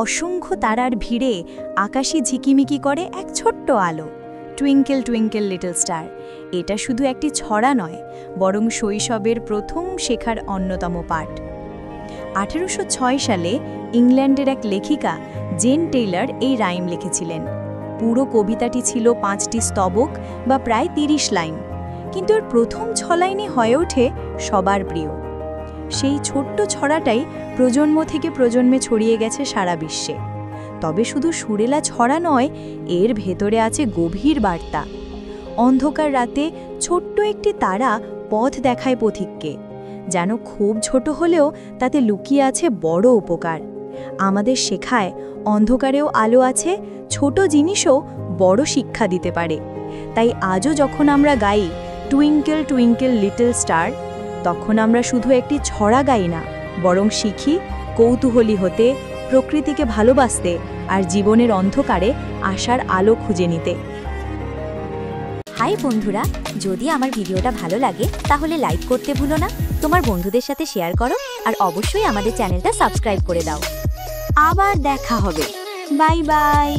অসংখ্য তারার ভিড়ে আকাশে ঝিকিমিকি করে এক ছোট্ট আলো, টুইঙ্কেল টুইঙ্কেল লিটল স্টার। এটা শুধু একটি ছড়া নয়, বরং শৈশবের প্রথম শেখার অন্যতম পাঠ। 1806 সালে ইংল্যান্ডের এক লেখিকা জেন টেইলর এই রাইম লিখেছিলেন। পুরো কবিতাটি ছিল 5টি স্তবক বা প্রায় 30 লাইন, কিন্তু এর প্রথম 6 লাইনই হয়ে ওঠে সবার প্রিয়। সেই ছোট্ট ছড়াটাই প্রজন্ম থেকে প্রজন্মে ছড়িয়ে গেছে সারা বিশ্বে। তবে শুধু সুরেলা ছড়া নয়, এর ভেতরে আছে গভীর বার্তা। অন্ধকার রাতে ছোট্ট একটি তারা পথ দেখায় পথিককে, যেন খুব ছোট হলেও তাতে লুকিয়ে আছে বড় উপকার। আমাদের শেখায় অন্ধকারেও আলো আছে, ছোট জিনিসও বড় শিক্ষা দিতে পারে। তাই আজও যখন আমরা গাই টুইঙ্কেল টুইঙ্কেল লিটল স্টার, তখন আমরা শুধু একটি ছড়া গাই না, বরং শিখি কৌতূহলী হতে, প্রকৃতিকে ভালোবাসতে আর জীবনের অন্ধকারে আশার আলো খুঁজে নিতে। হাই বন্ধুরা, যদি আমার ভিডিওটা ভালো লাগে তাহলে লাইক করতে ভুলো না, তোমার বন্ধুদের সাথে শেয়ার করো আর অবশ্যই আমাদের চ্যানেলটা সাবস্ক্রাইব করে দাও। আবার দেখা হবে। Bye bye.